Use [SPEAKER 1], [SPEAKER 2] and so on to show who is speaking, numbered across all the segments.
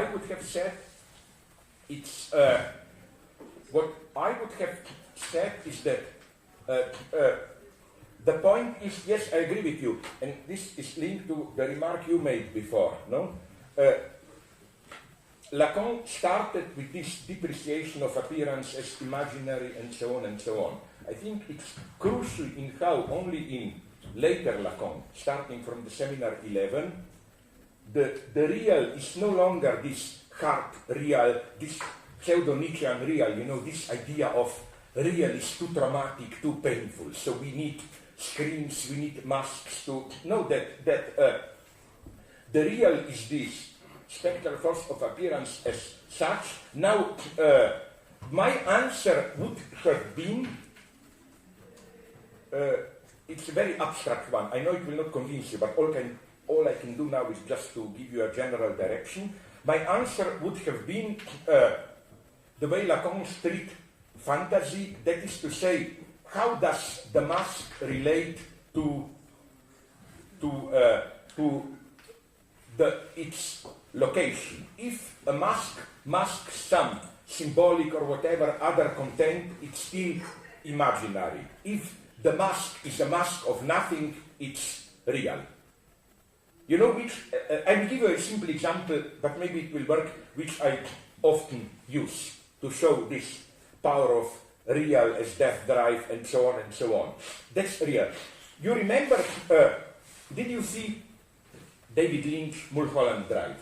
[SPEAKER 1] I would have said, it's what I would have said is that the point is, yes, I agree with you, and this is linked to the remark you made before, no? Lacan started with this depreciation of appearance as imaginary and so on and so on. I think it's crucial in how only in later Lacan, starting from the Seminar 11, the real is no longer this hard real, this pseudo-Nietzschean real, you know, this idea of real is too traumatic, too painful, so we need screens, we need masks to know that the real is this spectral force of appearance as such. Now, my answer would have been, it's a very abstract one. I know it will not convince you, but all I can do now is just to give you a general direction. My answer would have been the way Lacan treats fantasy, that is to say, how does the mask relate to its location? If a mask masks some symbolic or whatever other content, it's still imaginary. If the mask is a mask of nothing, it's real. You know which, I will give you a simple example, but maybe it will work, which I often use to show this power of real as death drive and so on and so on. That's real. You remember, did you see David Lynch, Mulholland Drive?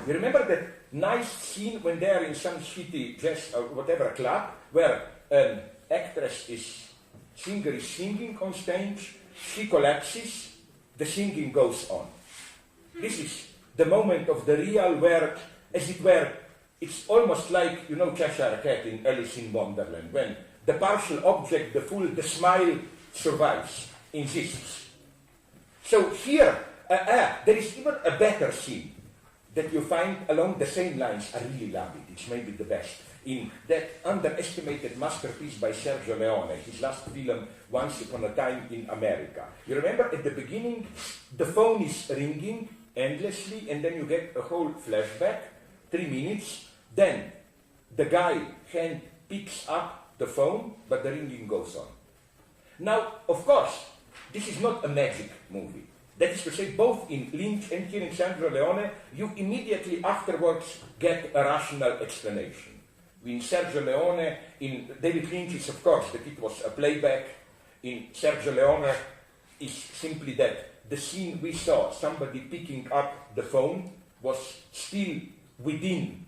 [SPEAKER 1] You remember that nice scene when they are in some shitty jazz or whatever club where an actress singer is singing on stage, she collapses, the singing goes on. This is the moment of the real where, as it were, it's almost like, you know, Cheshire Cat in Alice in Wonderland, when the partial object, the smile survives, insists. So here, there is even a better scene that you find along the same lines. I really love it. It's maybe the best. In that underestimated masterpiece by Sergio Leone, his last film, Once Upon a Time in America. You remember at the beginning, the phone is ringing endlessly, and then you get a whole flashback, 3 minutes. Then the guy hand picks up the phone, but the ringing goes on. Now, of course, this is not a magic movie. That is to say, both in Lynch and here in Sergio Leone, you immediately afterwards get a rational explanation. In Sergio Leone, in David Lynch is, of course, that it was a playback. In Sergio Leone is simply that the scene we saw, somebody picking up the phone, was still within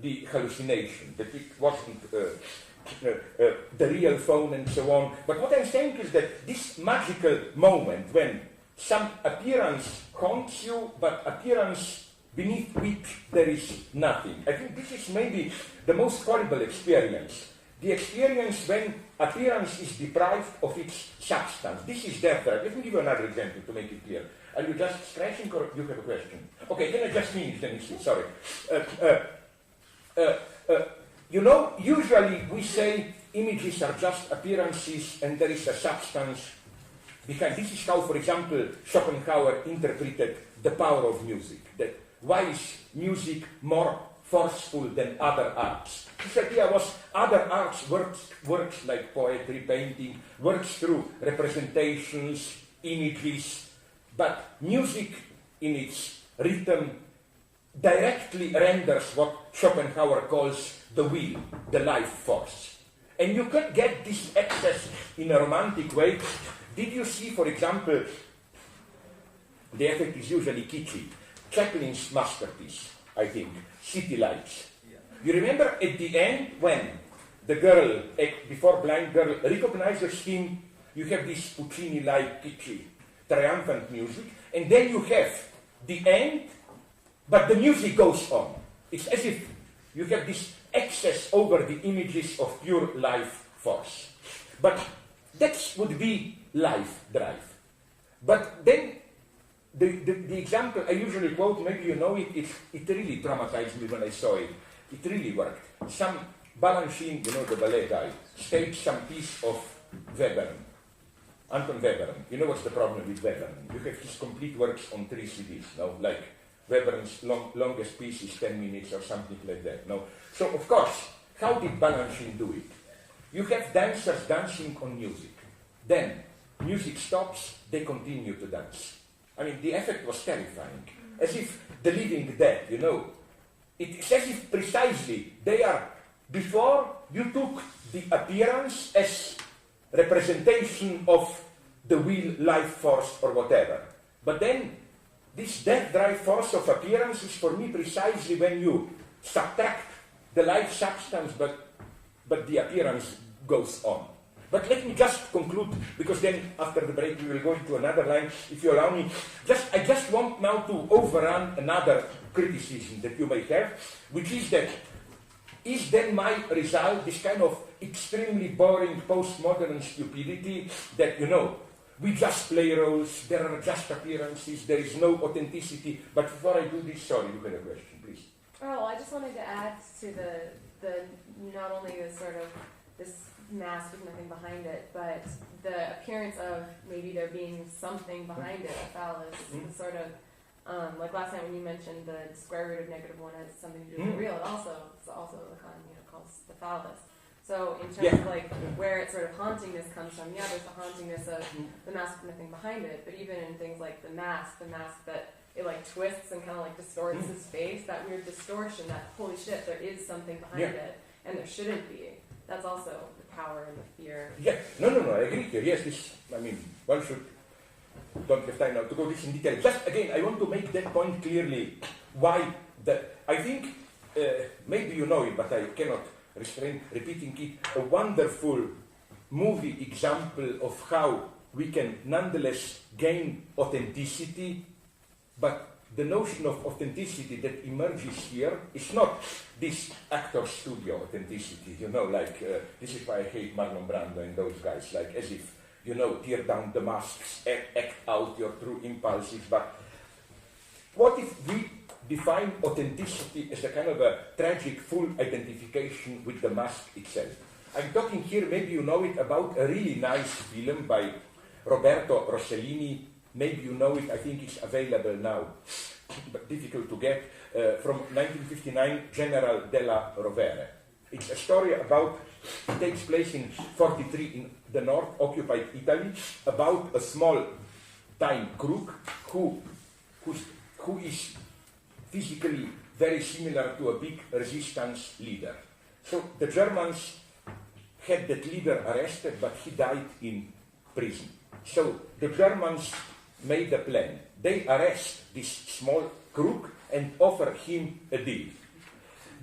[SPEAKER 1] the hallucination, that it wasn't the real phone and so on. But what I'm saying is that this magical moment when some appearance haunts you, but appearance beneath which there is nothing. I think this is maybe the most horrible experience. The experience when appearance is deprived of its substance. This is death. Let me give you another example to make it clear. Are you just scratching or you have a question? Okay, then I just finish the issue. Sorry. You know, usually we say images are just appearances and there is a substance behind. This is how, for example, Schopenhauer interpreted the power of music. That why is music more forceful than other arts? His idea was other arts works like poetry, painting, works through representations, images, but music in its rhythm directly renders what Schopenhauer calls the will, the life force. And you can get this access in a romantic way. Did you see, for example, the effect is usually kitschy, Chaplin's masterpiece, I think, City Lights. Yeah. You remember at the end when the girl, before blind girl, recognizes him, you have this Puccini-like kitschy, triumphant music, and then you have the end, but the music goes on. It's as if you have this excess over the images of pure life force. But that would be life drive. But then the example I usually quote, maybe you know it, it really traumatized me when I saw it. It really worked. Some Balanchine, you know, the ballet guy, staged some piece of Webern, Anton Webern. You know what's the problem with Webern? You have his complete works on 3 CDs, no? Like Webern's longest piece is 10 minutes or something like that. No? So, of course, how did Balanchine do it? You have dancers dancing on music. Then, music stops, they continue to dance. I mean, the effect was terrifying. As if the living dead, you know. It's as if precisely they are, before you took the appearance as representation of the will, life force, or whatever. But then, this death drive force of appearance is for me precisely when you subtract the life substance, but the appearance goes on. But let me just conclude, because then after the break we will go into another line, if you allow me. I just want now to overrun another criticism that you may have, which is that, is then my result this kind of extremely boring postmodern stupidity that, you know, we just play roles, there are just appearances, there is no authenticity. But before I do this, sorry, you had a question, please.
[SPEAKER 2] Oh, I just wanted to add to the not only the sort of this mask with nothing behind it, but the appearance of maybe there being something behind it, a phallus, sort of, like last time when you mentioned the square root of -1 has something to do with the real, it's also Lacan, calls the phallus. So in terms of like where its sort of hauntingness comes from, there's the hauntingness of the mask with nothing behind it, but even in things like the mask that it like twists and kind of like distorts his face, that weird distortion, that holy shit, there is something behind it, and there shouldn't be. That's also the power and the fear.
[SPEAKER 1] Yeah, no, I agree here. Yes, one should, don't have time now to go this in detail. Just again, I want to make that point clearly. Why I think, maybe you know it, but I cannot restrain repeating it, a wonderful movie example of how we can nonetheless gain authenticity, but the notion of authenticity that emerges here is not this actor studio authenticity, like, this is why I hate Marlon Brando and those guys, like as if, tear down the masks, act out your true impulses, but what if we define authenticity as a kind of a tragic full identification with the mask itself? I'm talking here, maybe you know it, about a really nice film by Roberto Rossellini. Maybe you know it, I think it's available now, but difficult to get, from 1959, General della Rovere. It's a story about, it takes place in 43 in the north, occupied Italy, about a small-time crook who is physically very similar to a big resistance leader. So the Germans had that leader arrested, but he died in prison. So the Germans made a plan. They arrest this small crook and offer him a deal.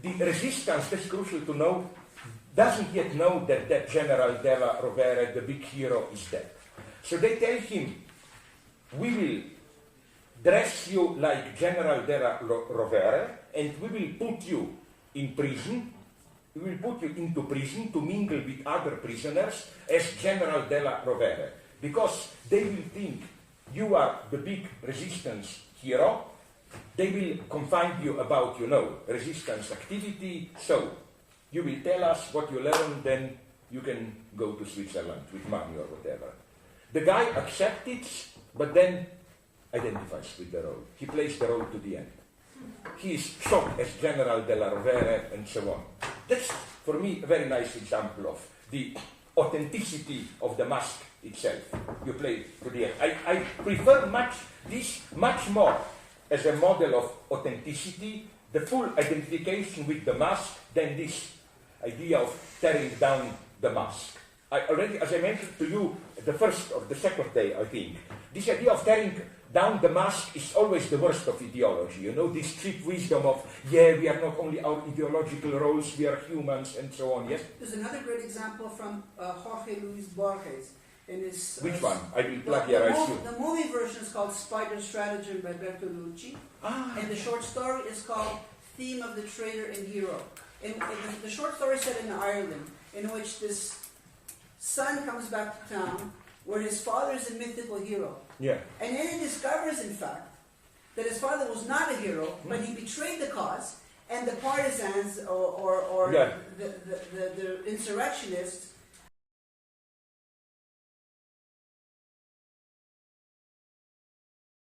[SPEAKER 1] The resistance, that's crucial to know, doesn't yet know that General della Rovere, the big hero, is dead. So they tell him, we will dress you like General della Rovere, and we will put you in prison. We will put you into prison to mingle with other prisoners as General della Rovere, because they will think you are the big resistance hero. They will confine you about, resistance activity. So you will tell us what you learned, then you can go to Switzerland with money or whatever. The guy accepts it, but then identifies with the role. He plays the role to the end. He is shot as General della Rovere and so on. That's, for me, a very nice example of the authenticity of the mask itself. You play to the end. I prefer much more as a model of authenticity, the full identification with the mask, than this idea of tearing down the mask. I already, as I mentioned to you, the first or the second day, I think, this idea of tearing down the mask is always the worst of ideology. This cheap wisdom of, we are not only our ideological roles, we are humans, and so on, yes?
[SPEAKER 3] There's another great example from Jorge Luis Borges. In his,
[SPEAKER 1] which one? I will plug here, I assume.
[SPEAKER 3] The movie version is called Spider Stratagem by Bertolucci. And the short story is called Theme of the Traitor and Hero. The short story is set in Ireland, in which this son comes back to town, where his father is a mythical hero.
[SPEAKER 1] Yeah. And
[SPEAKER 3] then he discovers, in fact, that his father was not a hero, but he betrayed the cause, and the partisans, or the insurrectionists,